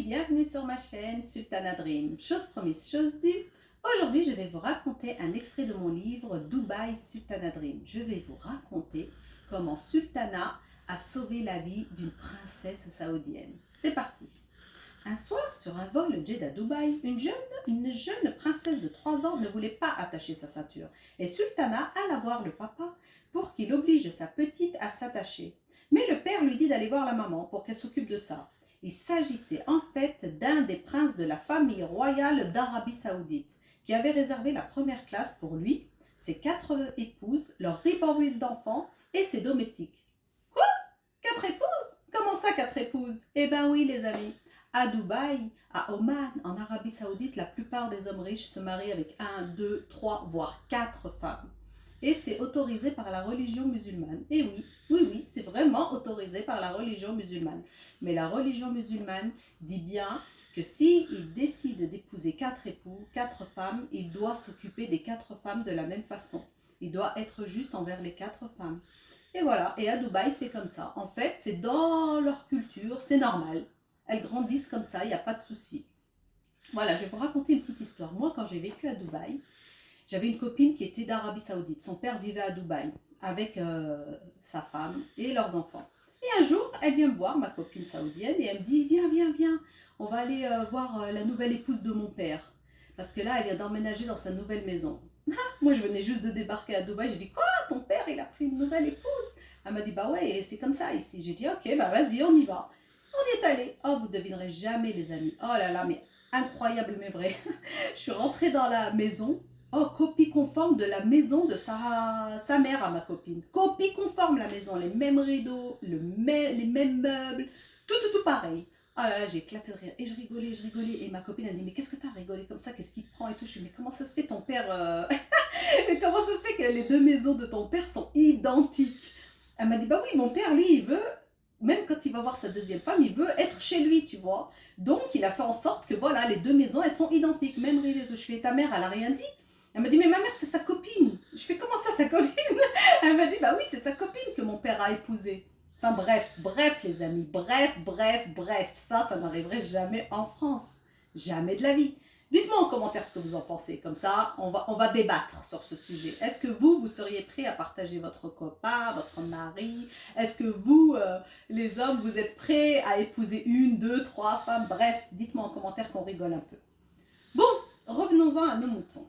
bienvenue sur ma chaîne Sultana Dream. Chose promise, chose due. Aujourd'hui, je vais vous raconter un extrait de mon livre Dubaï Sultana Dream. Je vais vous raconter comment Sultana a sauvé la vie d'une princesse saoudienne. C'est parti. Un soir, sur un vol Jeddah-Dubaï, une jeune princesse de 3 ans ne voulait pas attacher sa ceinture. Et Sultana alla voir le papa pour qu'il oblige sa petite à s'attacher. Mais le père lui dit d'aller voir la maman pour qu'elle s'occupe de ça. Il s'agissait en fait d'un des princes de la famille royale d'Arabie Saoudite qui avait réservé la première classe pour lui, ses 4 épouses, leur ribambelle d'enfants et ses domestiques. Quoi? 4 épouses? Comment ça 4 épouses? Eh ben oui les amis, à Dubaï, à Oman, en Arabie Saoudite, la plupart des hommes riches se marient avec 1, 2, 3, voire 4 femmes. Et c'est autorisé par la religion musulmane. Et oui, c'est vraiment autorisé par la religion musulmane. Mais la religion musulmane dit bien que s'il décide d'épouser 4 époux, 4 femmes, il doit s'occuper des 4 femmes de la même façon. Il doit être juste envers les 4 femmes. Et voilà, et à Dubaï, c'est comme ça. En fait, c'est dans leur culture, c'est normal. Elles grandissent comme ça, il n'y a pas de souci. Voilà, je vais vous raconter une petite histoire. Moi, quand j'ai vécu à Dubaï, j'avais une copine qui était d'Arabie Saoudite. Son père vivait à Dubaï avec sa femme et leurs enfants. Et un jour, elle vient me voir, ma copine saoudienne, et elle me dit, viens, on va aller voir la nouvelle épouse de mon père. Parce que là, elle vient d'emménager dans sa nouvelle maison. Moi, je venais juste de débarquer à Dubaï. J'ai dit, quoi, ton père, il a pris une nouvelle épouse? Elle m'a dit, bah ouais, c'est comme ça ici. J'ai dit, ok, bah vas-y, on y va. On y est allé. Oh, vous ne devinerez jamais, les amis. Oh là là, mais incroyable, mais vrai. Je suis rentrée dans la maison. Oh, copie conforme de la maison de sa mère à ma copine. Copie conforme la maison, les mêmes rideaux, les mêmes meubles, tout pareil. Oh là là, j'ai éclaté de rire. Et je rigolais. Et ma copine, elle dit, mais qu'est-ce que t'as rigolé comme ça? Qu'est-ce qui te prend et tout? Je dis, mais comment ça se fait ton père Mais comment ça se fait que les 2 maisons de ton père sont identiques? Elle m'a dit, bah oui, mon père, lui, il veut, même quand il va voir sa deuxième femme, il veut être chez lui, tu vois. Donc, il a fait en sorte que, voilà, les 2 maisons, elles sont identiques. Même rideau. Je fais, ta mère, elle a rien dit? Elle m'a dit, mais ma mère, c'est sa copine. Je fais, comment ça, sa copine? Elle m'a dit, bah oui, c'est sa copine que mon père a épousée. Enfin bref les amis, bref. Ça n'arriverait jamais en France. Jamais de la vie. Dites-moi en commentaire ce que vous en pensez. Comme ça, on va débattre sur ce sujet. Est-ce que vous seriez prêt à partager votre copain, votre mari? Est-ce que vous, les hommes, vous êtes prêts à épouser 1, 2, 3 femmes? Bref, dites-moi en commentaire qu'on rigole un peu. Bon, revenons-en à nos moutons.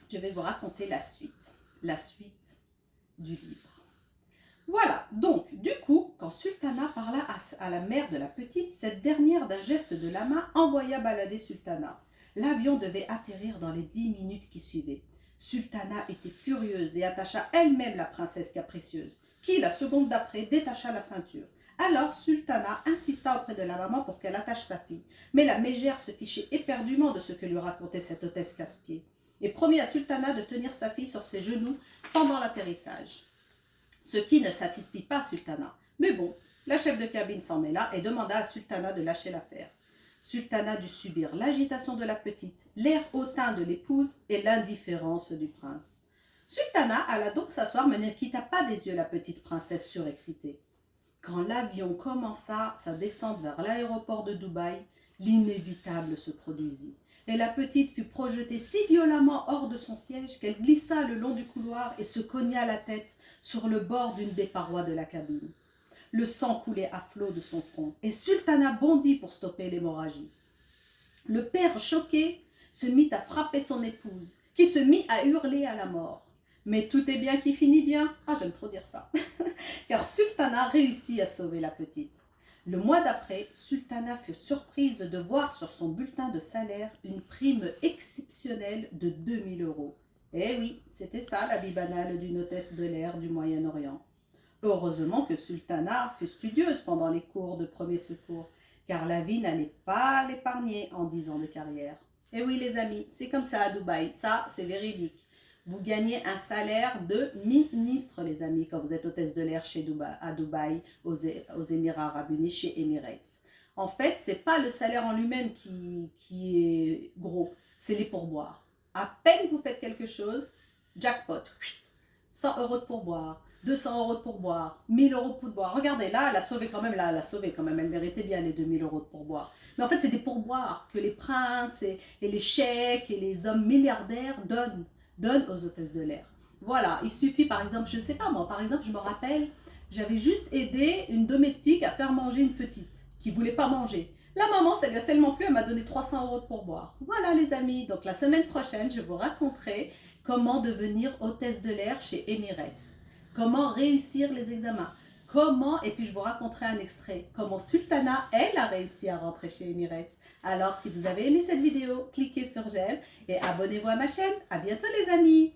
Je vais vous raconter la suite du livre. Voilà, donc du coup, quand Sultana parla à la mère de la petite, cette dernière d'un geste de la main envoya balader Sultana. L'avion devait atterrir dans les 10 minutes qui suivaient. Sultana était furieuse et attacha elle-même la princesse capricieuse, qui, la seconde d'après, détacha la ceinture. Alors Sultana insista auprès de la maman pour qu'elle attache sa fille, mais la mégère se fichait éperdument de ce que lui racontait cette hôtesse casse-pied, et promit à Sultana de tenir sa fille sur ses genoux pendant l'atterrissage. Ce qui ne satisfit pas Sultana. Mais bon, la chef de cabine s'en mêla et demanda à Sultana de lâcher l'affaire. Sultana dut subir l'agitation de la petite, l'air hautain de l'épouse et l'indifférence du prince. Sultana alla donc s'asseoir mais ne quitta pas des yeux la petite princesse surexcitée. Quand l'avion commença sa descente vers l'aéroport de Dubaï, l'inévitable se produisit. Et la petite fut projetée si violemment hors de son siège qu'elle glissa le long du couloir et se cogna la tête sur le bord d'une des parois de la cabine. Le sang coulait à flots de son front et Sultana bondit pour stopper l'hémorragie. Le père, choqué, se mit à frapper son épouse, qui se mit à hurler à la mort. Mais tout est bien qui finit bien. Ah, j'aime trop dire ça. Car Sultana réussit à sauver la petite. Le mois d'après, Sultana fut surprise de voir sur son bulletin de salaire une prime exceptionnelle de 2000 €. Eh oui, c'était ça la vie banale d'une hôtesse de l'air du Moyen-Orient. Heureusement que Sultana fut studieuse pendant les cours de premier secours, car la vie n'allait pas l'épargner en 10 ans de carrière. Eh oui les amis, c'est comme ça à Dubaï, ça c'est véridique. Vous gagnez un salaire de ministre, les amis, quand vous êtes hôtesse de l'air à Dubaï, aux Émirats Arabes Unis, chez Emirates. En fait, ce n'est pas le salaire en lui-même qui est gros, c'est les pourboires. À peine vous faites quelque chose, jackpot, 100 € de pourboire. 200 € de pourboire, 1000 € de pourboire. Regardez, là, elle a sauvé quand même, elle méritait bien les 2000 € de pourboire. Mais en fait, c'est des pourboires que les princes et les cheikhs et les hommes milliardaires donnent aux hôtesses de l'air. Voilà, il suffit par exemple, je ne sais pas moi, par exemple, je me rappelle, j'avais juste aidé une domestique à faire manger une petite qui ne voulait pas manger. La maman, ça lui a tellement plu, elle m'a donné 300 € de pourboire. Voilà les amis, donc la semaine prochaine, je vous raconterai comment devenir hôtesse de l'air chez Emirates, comment réussir les examens, comment, et puis je vous raconterai un extrait, comment Sultana, elle, a réussi à rentrer chez Emirates. Alors si vous avez aimé cette vidéo, cliquez sur j'aime et abonnez-vous à ma chaîne. À bientôt les amis.